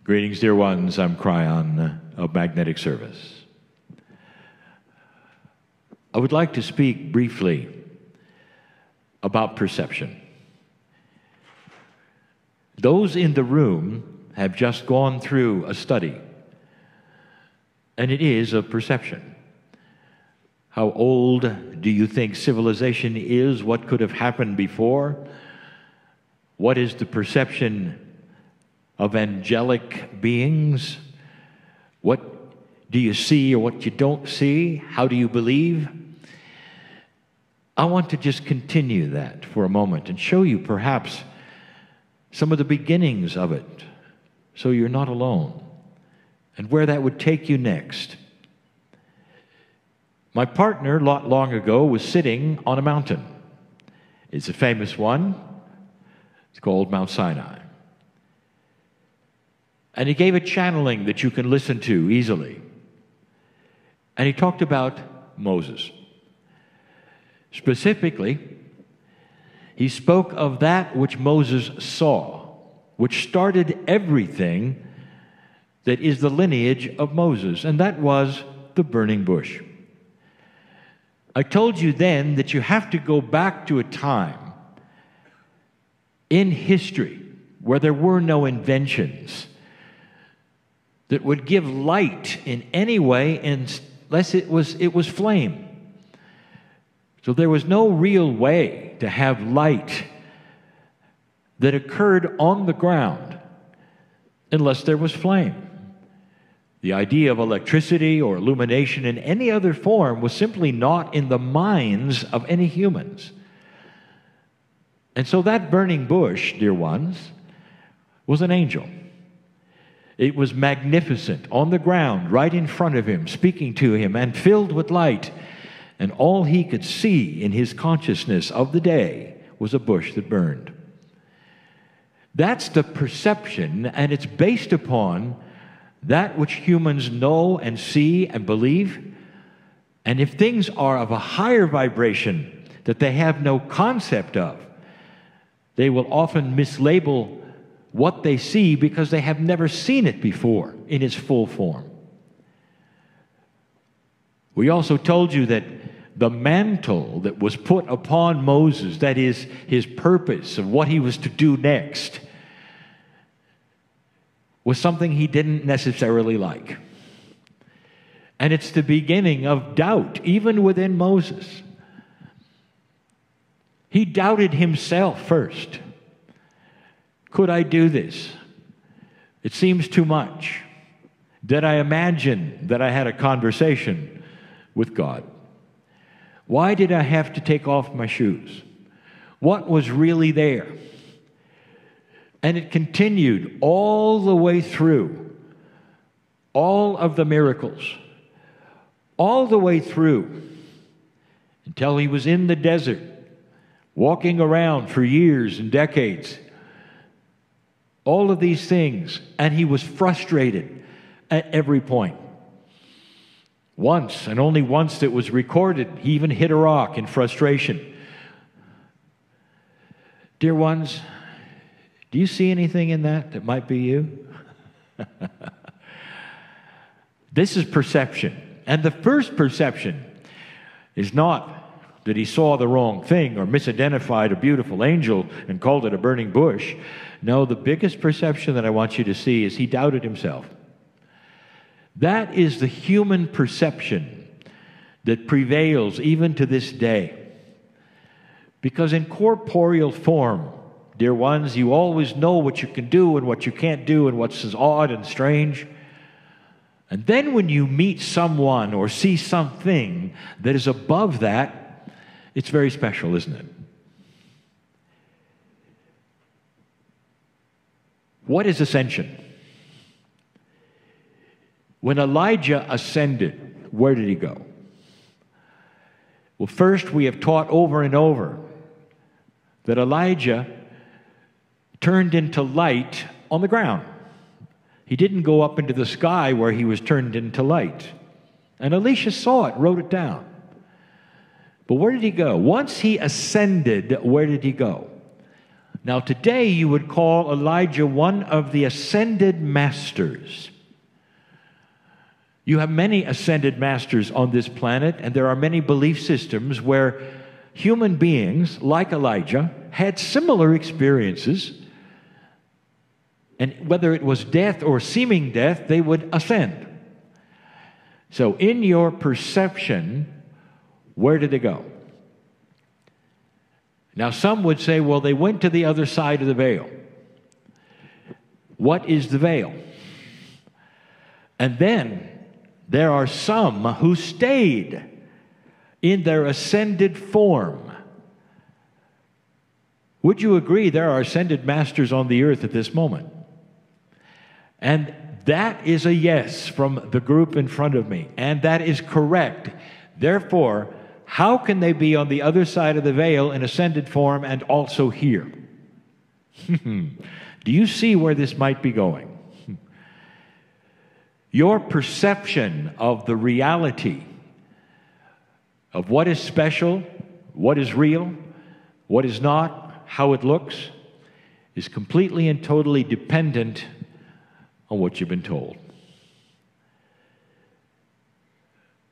Greetings, dear ones. I'm Kryon of Magnetic Service. I would like to speak briefly about perception. Those in the room have just gone through a study, and it is of perception. How old do you think civilization is? What could have happened before? What is the perception of angelic beings? What do you see or what you don't see? How do you believe? I want to just continue that for a moment and show you perhaps some of the beginnings of it, so you're not alone, and where that would take you next. My partner, not long ago, was sitting on a mountain. It's a famous one. It's called Mount Sinai. And he gave a channeling that you can listen to easily. And he talked about Moses. Specifically, he spoke of that which Moses saw, which started everything that is the lineage of Moses, and that was the burning bush. I told you then that you have to go back to a time in history where there were no inventions that would give light in any way unless it was flame. So there was no real way to have light that occurred on the ground unless there was flame. The idea of electricity or illumination in any other form was simply not in the minds of any humans. And so that burning bush, dear ones, was an angel. It was magnificent, on the ground, right in front of him, speaking to him, and filled with light. And all he could see in his consciousness of the day was a bush that burned. That's the perception, and it's based upon that which humans know and see and believe. And if things are of a higher vibration that they have no concept of, they will often mislabel what they see because they have never seen it before in its full form. We also told you that the mantle that was put upon Moses, that is his purpose of what he was to do next, was something he didn't necessarily like. And it's the beginning of doubt, even within Moses. He doubted himself first. Could I do this? It seems too much. Did I imagine that I had a conversation with God? Why did I have to take off my shoes? What was really there? And it continued all the way through all of the miracles, all the way through until he was in the desert, walking around for years and decades. All of these things, and he was frustrated at every point. Once, and only once that was recorded, he even hit a rock in frustration. Dear ones, do you see anything in that might be you? This is perception. And the first perception is not that he saw the wrong thing or misidentified a beautiful angel and called it a burning bush. No, the biggest perception that I want you to see is he doubted himself. That is the human perception that prevails even to this day. Because in corporeal form, dear ones, you always know what you can do and what you can't do and what's odd and strange. And then when you meet someone or see something that is above that, it's very special, isn't it? What is ascension? When Elijah ascended, where did he go? Well, first we have taught over and over that Elijah turned into light on the ground. He didn't go up into the sky where he was turned into light. And Elisha saw it, wrote it down. But where did he go? Once he ascended, where did he go? Now, today you would call Elijah one of the ascended masters. You have many ascended masters on this planet, and there are many belief systems where human beings, like Elijah, had similar experiences, and whether it was death or seeming death, they would ascend. So in your perception, where did they go? Now some would say, well, they went to the other side of the veil. What is the veil? And then there are some who stayed in their ascended form. Would you agree there are ascended masters on the earth at this moment? And that is a yes from the group in front of me, and that is correct. Therefore, how can they be on the other side of the veil in ascended form and also here? Do you see where this might be going? Your perception of the reality of what is special, what is real, what is not, how it looks, is completely and totally dependent on what you've been told.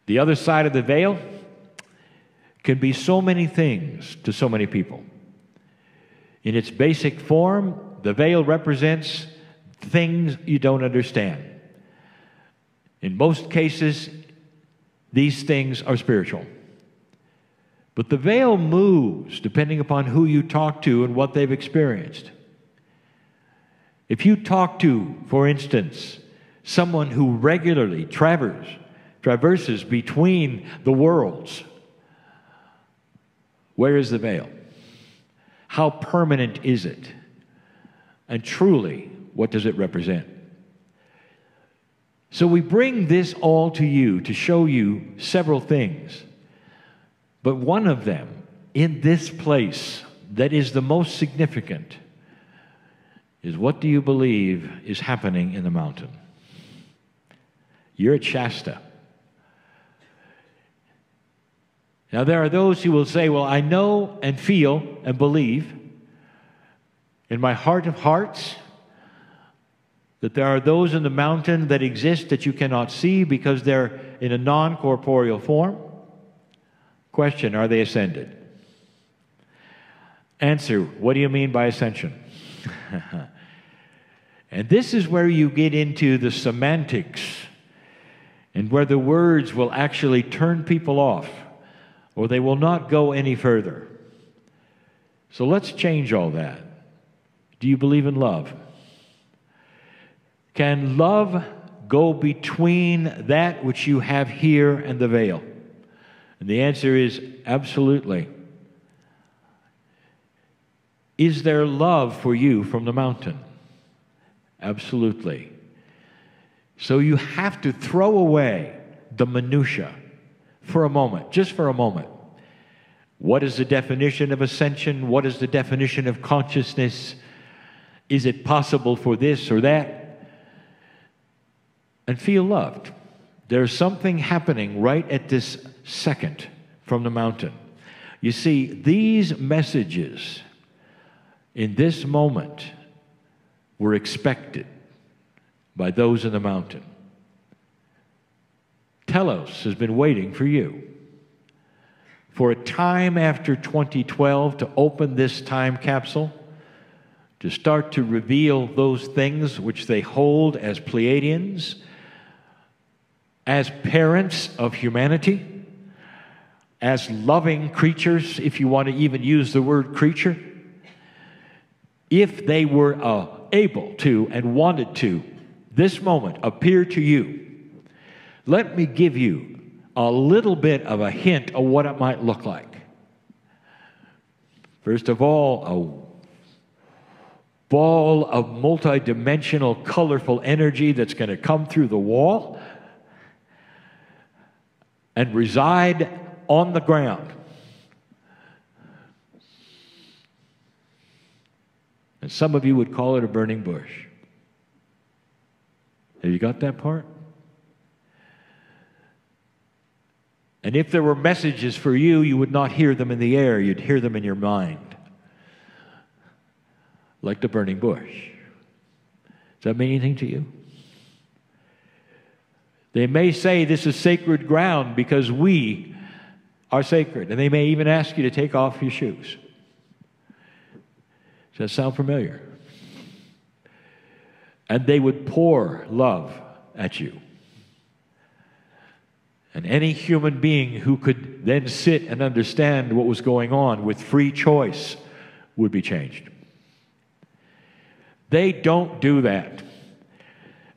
The other side of the veil can be so many things to so many people. In its basic form, the veil represents things you don't understand. In most cases, these things are spiritual. But the veil moves depending upon who you talk to and what they've experienced. If you talk to, for instance, someone who regularly traverses between the worlds, where is the veil? How permanent is it? And truly, what does it represent? So we bring this all to you to show you several things. But one of them, in this place, that is the most significant, is what do you believe is happening in the mountain? You're at Shasta. Now there are those who will say, well, I know and feel and believe in my heart of hearts that there are those in the mountain that exist that you cannot see because they're in a non-corporeal form. Question, are they ascended? Answer, what do you mean by ascension? And this is where you get into the semantics and where the words will actually turn people off or they will not go any further. So let's change all that. Do you believe in love? Can love go between that which you have here and the veil? And the answer is absolutely. Is there love for you from the mountain? Absolutely. So you have to throw away the minutia for a moment, just for a moment. What is the definition of ascension? What is the definition of consciousness? Is it possible for this or that? And feel loved. There's something happening right at this second from the mountain. You see, these messages in this moment were expected by those in the mountain. Telos has been waiting for you for a time after 2012 to open this time capsule, to start to reveal those things which they hold as Pleiadians, as parents of humanity, as loving creatures, if you want to even use the word creature. If they were able to and wanted to, this moment appear to you, let me give you a little bit of a hint of what it might look like. First of all, a ball of multidimensional, colorful energy that's going to come through the wall and reside on the ground. And some of you would call it a burning bush. Have you got that part? And if there were messages for you, you would not hear them in the air, you'd hear them in your mind. like the burning bush. Does that mean anything to you? They may say this is sacred ground because we are sacred, and they may even ask you to take off your shoes. Does that sound familiar? And they would pour love at you. And any human being who could then sit and understand what was going on with free choice would be changed. They don't do that.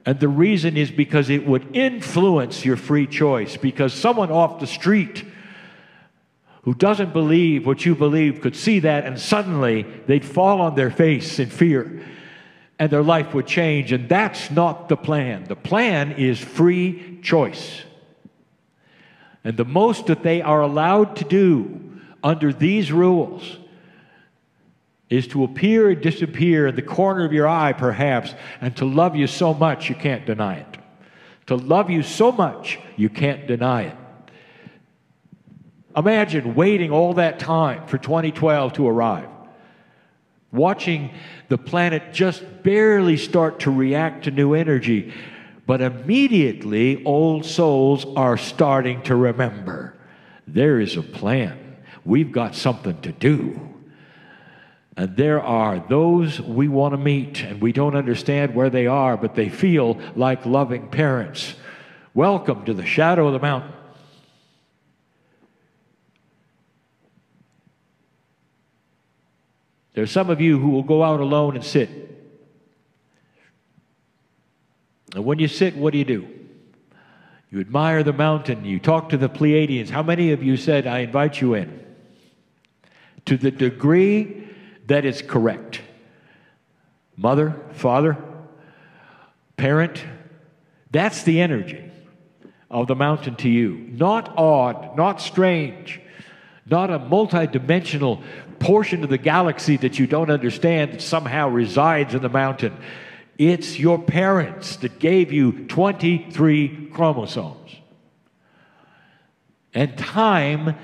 And the reason is because it would influence your free choice. Because someone off the street who doesn't believe what you believe could see that, and suddenly they'd fall on their face in fear and their life would change. And that's not the plan. The plan is free choice. And the most that they are allowed to do under these rules is to appear and disappear in the corner of your eye, perhaps, and to love you so much you can't deny it. To love you so much you can't deny it. Imagine waiting all that time for 2012 to arrive, watching the planet just barely start to react to new energy, but immediately old souls are starting to remember. There is a plan. We've got something to do. And there are those we want to meet, and we don't understand where they are, but they feel like loving parents. Welcome to the shadow of the mountain. There are some of you who will go out alone and sit. And when you sit, what do? You admire the mountain. You talk to the Pleiadians. How many of you said, I invite you in? To the degree that is correct. Mother, father, parent, that's the energy of the mountain to you. Not odd, not strange, not a multidimensional portion of the galaxy that you don't understand that somehow resides in the mountain. It's your parents that gave you 23 chromosomes. And time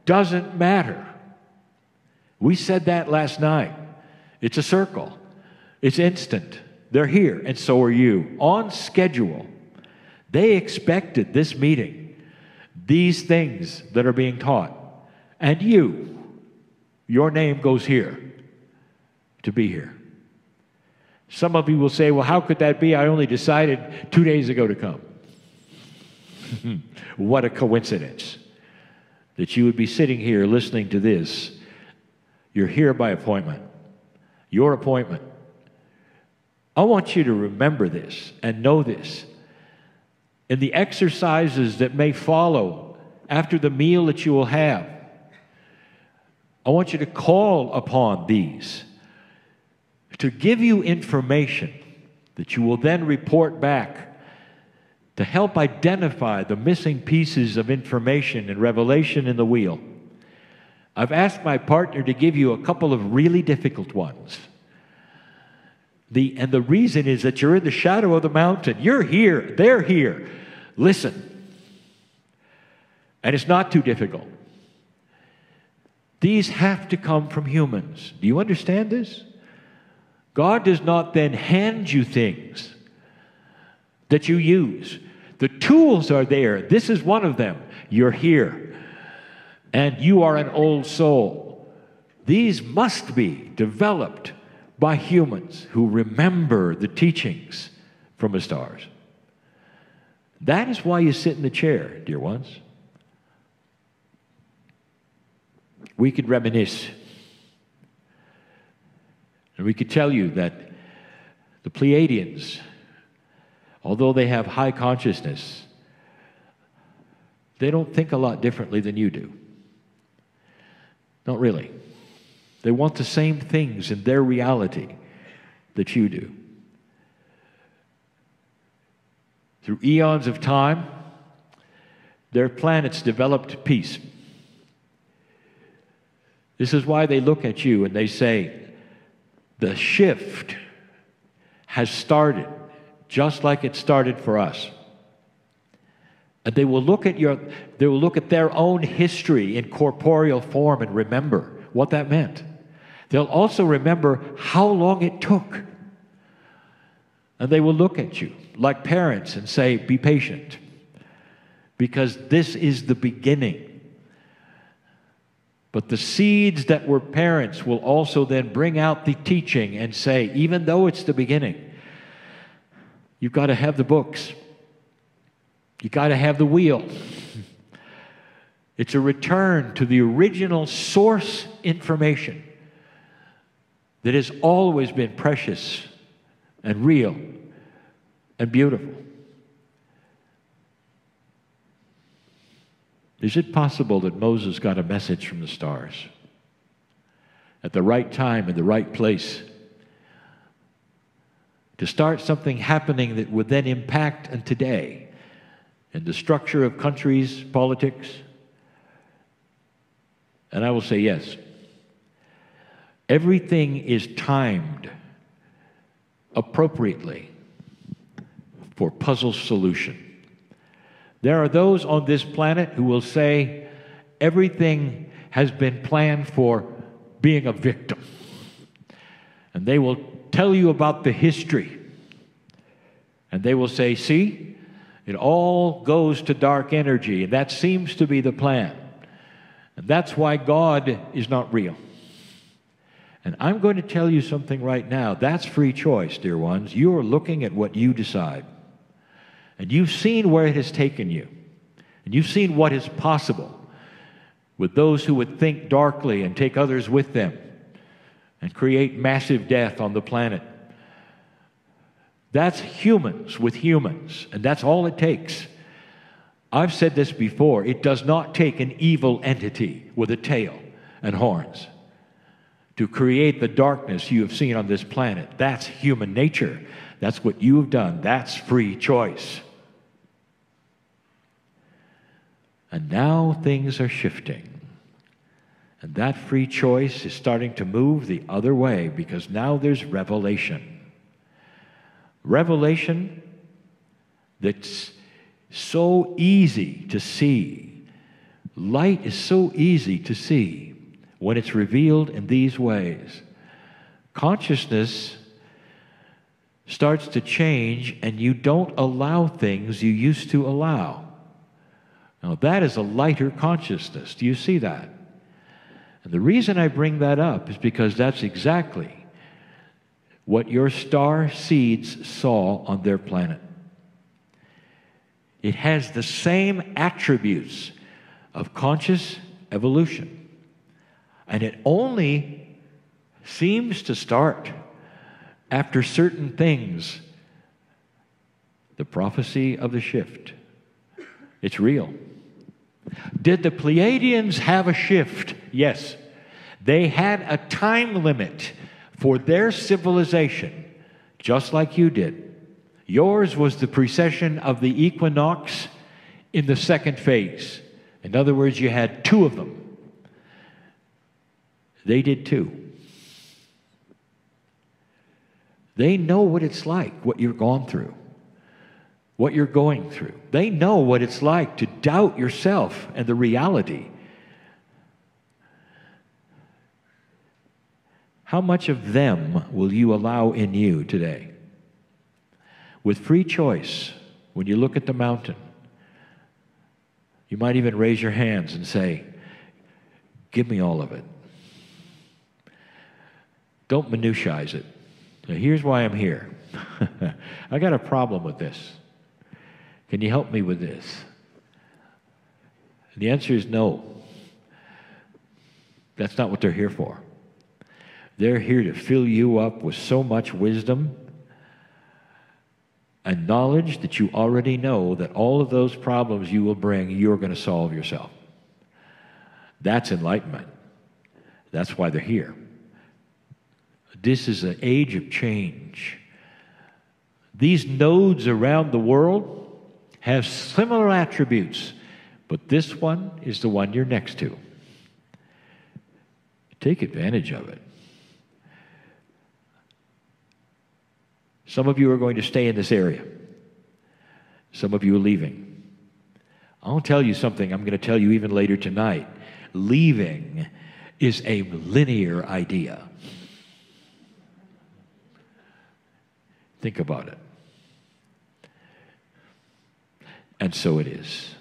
doesn't matter. We said that last night. It's a circle. It's instant. They're here, and so are you. On schedule. They expected this meeting, these things that are being taught. And you, your name goes here to be here. Some of you will say, well, how could that be? I only decided 2 days ago to come. What a coincidence that you would be sitting here listening to this. You're here by appointment. Your appointment. I want you to remember this and know this. In the exercises that may follow after the meal that you will have, I want you to call upon these to give you information that you will then report back to help identify the missing pieces of information and revelation in the wheel. I've asked my partner to give you a couple of really difficult ones. And the reason is that you're in the shadow of the mountain. You're here. They're here. Listen. And it's not too difficult. These have to come from humans. Do you understand this? God does not then hand you things that you use. The tools are there. This is one of them. You're here. And you are an old soul. These must be developed by humans who remember the teachings from the stars. That is why you sit in the chair, dear ones. We could reminisce. And we could tell you that the Pleiadians, although they have high consciousness, they don't think a lot differently than you do. Not really. They want the same things in their reality that you do. Through eons of time, their planets developed peace. This is why they look at you and they say, the shift has started just like it started for us. And they will look at their own history in corporeal form and remember what that meant. They'll also remember how long it took. And they will look at you like parents and say, be patient, because this is the beginning. But the seeds that were parents will also then bring out the teaching and say, even though it's the beginning, you've got to have the books. You've got to have the wheel. It's a return to the original source information that has always been precious and real and beautiful. Is it possible that Moses got a message from the stars at the right time in the right place to start something happening that would then impact on today and the structure of countries, politics? And I will say yes. Everything is timed appropriately for puzzle solution. There are those on this planet who will say everything has been planned for being a victim. And they will tell you about the history. And they will say, see, it all goes to dark energy, and that seems to be the plan. And that's why God is not real. And I'm going to tell you something right now. That's free choice, dear ones. You are looking at what you decide. And you've seen where it has taken you. And you've seen what is possible with those who would think darkly and take others with them and create massive death on the planet. That's humans with humans, and that's all it takes. I've said this before. It does not take an evil entity with a tail and horns to create the darkness you have seen on this planet. That's human nature. That's what you have done. That's free choice. And now things are shifting. And that free choice is starting to move the other way, because now there's revelation. Revelation that's so easy to see. Light is so easy to see when it's revealed in these ways. Consciousness starts to change, and you don't allow things you used to allow. Now, that is a lighter consciousness. Do you see that? And the reason I bring that up is because that's exactly what your star seeds saw on their planet. It has the same attributes of conscious evolution. And it only seems to start after certain things. The prophecy of the shift. It's real. Did the Pleiadians have a shift? Yes. They had a time limit for their civilization, just like you did. Yours was the precession of the equinox in the second phase. In other words, you had two of them. They did too. They know what it's like, what you've gone through, what you're going through. They know what it's like to doubt yourself and the reality. How much of them will you allow in you today? With free choice, when you look at the mountain, you might even raise your hands and say, give me all of it. Don't minutize it. Now, here's why I'm here. I got a problem with this. Can you help me with this? And the answer is no. That's not what they're here for. They're here to fill you up with so much wisdom and knowledge that you already know that all of those problems you will bring, you're going to solve yourself. That's enlightenment. That's why they're here. This is an age of change. These nodes around the world have similar attributes, but this one is the one you're next to. Take advantage of it. Some of you are going to stay in this area. Some of you are leaving. I'll tell you something I'm going to tell you even later tonight. Leaving is a linear idea. Think about it. And so it is.